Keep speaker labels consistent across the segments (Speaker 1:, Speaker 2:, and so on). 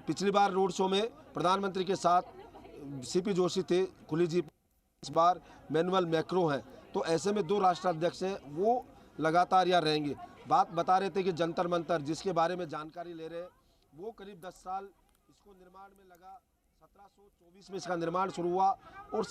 Speaker 1: पिछली बार road show में प्रधानमंत्री के साथ सीपी जोशी थे खुली जीप, इस बार मैनुअल मैक्रो हैं। तो ऐसे में दो राष्ट्राध्यक्ष हैं, वो लगातार यहाँ रहेंगे। बात बता रहे थे कि जंतर मंतर जिसके बारे में जानकारी ले रहे हैं, वो करीब 10 साल इसको निर्माण में लगा। 1724 में इसका निर्माण शुरू हुआ और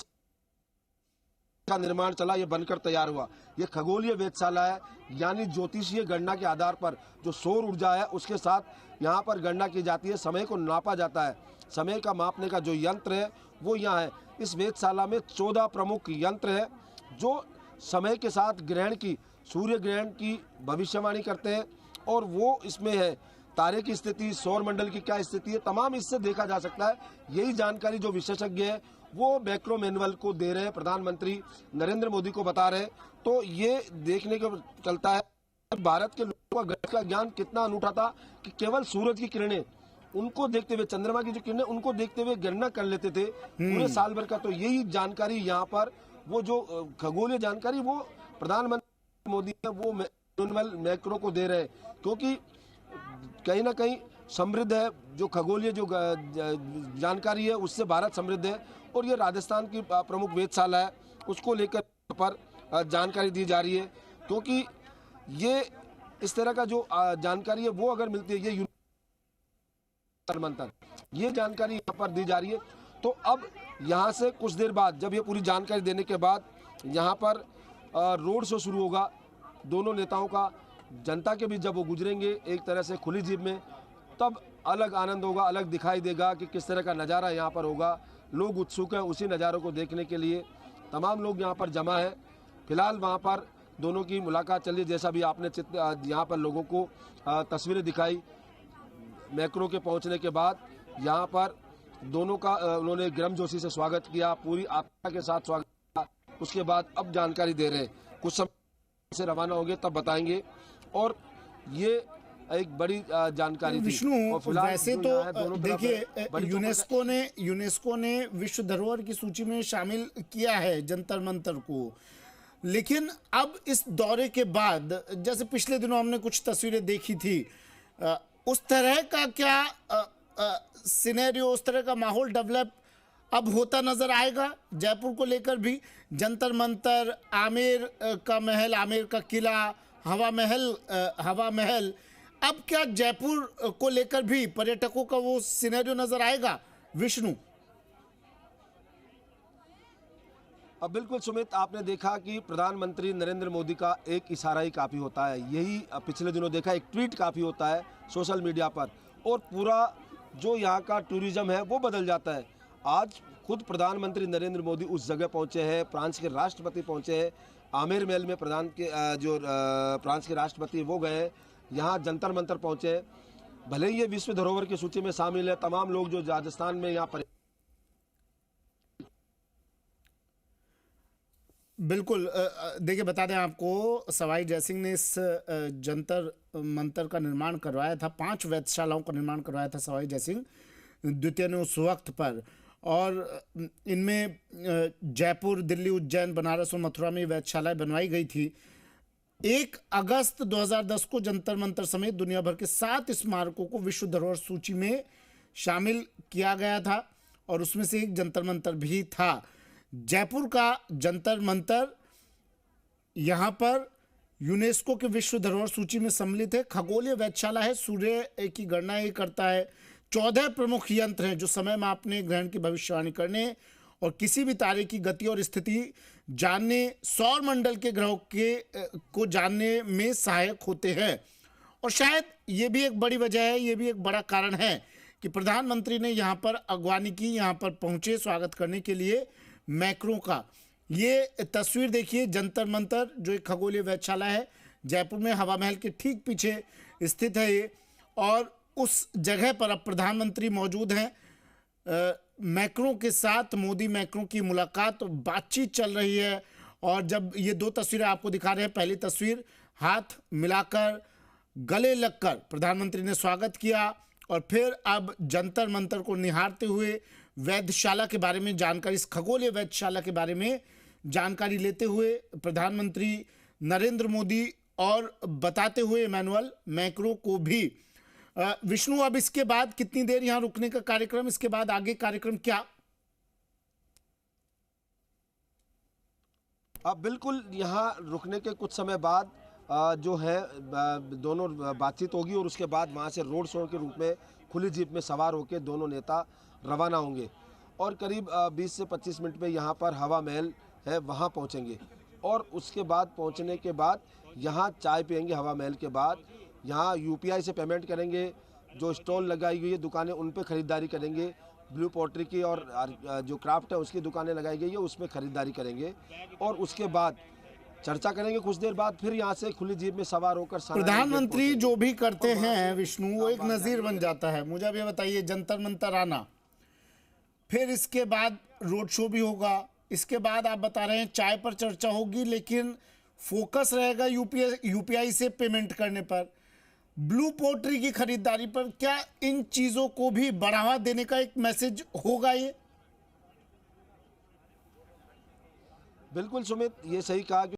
Speaker 1: का निर्माण चला, ये बनकर तैयार हुआ। ये खगोलीय वेधशाला है, यानी ज्योतिषीय गणना के आधार पर जो सौर ऊर्जा है उसके साथ यहाँ पर गणना की जाती है, समय को नापा जाता है। समय का मापने का जो यंत्र है वो यहाँ है। इस वेधशाला में 14 प्रमुख यंत्र है जो समय के साथ ग्रहण की, सूर्य ग्रहण की भविष्यवाणी करते हैं। और वो इसमें है तारे की स्थिति, सौर मंडल की क्या स्थिति है, तमाम इससे देखा जा सकता है। यही जानकारी जो विशेषज्ञ है वो मैक्रो मैनुअल को दे रहे हैं, प्रधानमंत्री नरेंद्र मोदी को बता रहे हैं। तो ये देखने को चलता है भारत के लोगों का गणित का ज्ञान कितना अनूठा था कि केवल सूरज की किरणें उनको देखते हुए, चंद्रमा की जो किरणें उनको देखते हुए गणना कर लेते थे पूरे साल भर का। तो यही जानकारी यहाँ पर वो जो खगोलीय जानकारी वो प्रधानमंत्री मोदी है वो मैनुअल मैक्रो को दे रहे हैं, क्योंकि कहीं ना कहीं समृद्ध है जो खगोलीय जो जानकारी है उससे भारत समृद्ध है। और ये राजस्थान की प्रमुख वेधशाला है, उसको लेकर पर जानकारी दी जा रही है, क्योंकि ये इस तरह का जो जानकारी है वो अगर मिलती है, ये जानकारी यहाँ पर दी जा रही है। तो अब यहाँ से कुछ देर बाद जब ये पूरी जानकारी देने के बाद यहाँ पर रोड शो शुरू होगा दोनों नेताओं का। जनता के बीच जब वो गुजरेंगे एक तरह से खुली जीप में, तब अलग आनंद होगा, अलग दिखाई देगा कि किस तरह का नज़ारा यहाँ पर होगा। लोग उत्सुक हैं उसी नज़ारों को देखने के लिए, तमाम लोग यहाँ पर जमा हैं। फिलहाल वहाँ पर दोनों की मुलाकात चल रही है, जैसा भी आपने यहाँ पर लोगों को तस्वीरें दिखाई। मैक्रो के पहुँचने के बाद यहाँ पर दोनों का उन्होंने गर्मजोशी से स्वागत किया, पूरी आस्था के साथ स्वागत किया। उसके बाद अब जानकारी दे रहे हैं, कुछ समय से रवाना होंगे तब बताएंगे। और ये एक बड़ी जानकारी थी।
Speaker 2: विष्णु, वैसे तो देखिए यूनेस्को ने विश्व धरोहर की सूची में शामिल किया है जंतर मंतर को, लेकिन अब इस दौरे के बाद जैसे पिछले दिनों हमने कुछ तस्वीरें देखी थी, उस तरह का क्या सिनेरियो, उस तरह का माहौल डेवलप अब होता नजर आएगा जयपुर को लेकर भी? जंतर मंतर, आमेर का महल, आमेर का किला, हवा महल, अब क्या जयपुर को लेकर भी पर्यटकों का वो सिनेरियो नजर आएगा विष्णु?
Speaker 1: अब बिल्कुल सुमित, आपने देखा कि प्रधानमंत्री नरेंद्र मोदी का एक इशारा ही काफ़ी होता है। यही पिछले दिनों देखा, एक ट्वीट काफ़ी होता है सोशल मीडिया पर, और पूरा जो यहाँ का टूरिज्म है वो बदल जाता है। आज खुद प्रधानमंत्री नरेंद्र मोदी उस जगह पहुँचे हैं, फ्रांस के राष्ट्रपति पहुँचे हैं, आमेर महल में फ्रांस के राष्ट्रपति वो गए, यहाँ जंतर मंतर पहुँचे हैं। भले ही ये विश्व धरोहर की सूची में शामिल है, तमाम लोग जो राजस्थान में यहाँ पर
Speaker 2: बिल्कुल। देखिए बता दें आपको, सवाई जयसिंह ने इस जंतर मंतर का निर्माण करवाया था, 5 वेधशालाओं का निर्माण करवाया था सवाई जयसिंह द्वितीय ने उस वक्त पर, और इनमें जयपुर, दिल्ली, उज्जैन, बनारस और मथुरा में वेधशालाएं बनवाई गई थी। 1 अगस्त 2010 को जंतर मंतर समेत दुनिया भर के 7 स्मारकों को विश्व धरोहर सूची में शामिल किया गया था और उसमें से एक जंतर मंतर भी था। जयपुर का जंतर मंतर यहाँ पर यूनेस्को के विश्व धरोहर सूची में सम्मिलित है। खगोलीय वेधशाला है, सूर्य की गणना ये करता है। 14 प्रमुख यंत्र हैं जो समय मापने, ग्रहण की भविष्यवाणी करने और किसी भी तारे की गति और स्थिति जानने, सौर मंडल के ग्रहों को जानने में सहायक होते हैं। और शायद ये भी एक बड़ी वजह है, ये भी एक बड़ा कारण है कि प्रधानमंत्री ने यहाँ पर अगवानी की, यहाँ पर पहुँचे स्वागत करने के लिए मैक्रो का। ये तस्वीर देखिए, जंतर मंतर जो एक खगोलीय वेधशाला है जयपुर में, हवा महल के ठीक पीछे स्थित है ये, और उस जगह पर अब प्रधानमंत्री मौजूद हैं। मैक्रो के साथ मोदी मैक्रो की मुलाकात और बातचीत चल रही है। और जब ये 2 तस्वीरें आपको दिखा रहे हैं, पहली तस्वीर हाथ मिलाकर, गले लगकर प्रधानमंत्री ने स्वागत किया, और फिर अब जंतर मंतर को निहारते हुए वेधशाला के बारे में जानकारी, इस खगोलीय वेधशाला के बारे में जानकारी लेते हुए प्रधानमंत्री नरेंद्र मोदी और बताते हुए इमैनुअल मैक्रो को भी विष्णु, अब इसके बाद कितनी देर यहाँ रुकने का कार्यक्रम, इसके बाद आगे कार्यक्रम क्या?
Speaker 1: अब बिल्कुल यहाँ रुकने के कुछ समय बाद जो है दोनों बातचीत होगी और उसके बाद वहाँ से रोड शो के रूप में खुली जीप में सवार होकर दोनों नेता रवाना होंगे और करीब 20 से 25 मिनट में यहाँ पर हवा महल है वहाँ पहुँचेंगे और उसके बाद पहुँचने के बाद यहाँ चाय पियेंगे। हवा महल के बाद यहाँ यूपीआई से पेमेंट करेंगे, जो स्टॉल लगाई गई है दुकानें उन पे ख़रीदारी करेंगे, ब्लू पोट्री की और जो क्राफ्ट है उसकी दुकानें लगाई गई है उसमें ख़रीदारी करेंगे और उसके बाद चर्चा करेंगे। कुछ देर बाद फिर यहाँ से खुली जीप में सवार होकर
Speaker 2: प्रधानमंत्री जो भी करते हैं विष्णु, वो एक नज़ीर बन जाता है। मुझे अब ये बताइए, जंतर मंतर आना, फिर इसके बाद रोड शो भी होगा, इसके बाद आप बता रहे हैं चाय पर चर्चा होगी, लेकिन फोकस रहेगा यूपीआई से पेमेंट करने पर, ब्लू पोट्री की खरीदारी पर। क्या इन चीजों को भी बढ़ावा देने का एक मैसेज होगा ये?
Speaker 1: बिल्कुल सुमित, ये सही कहा कि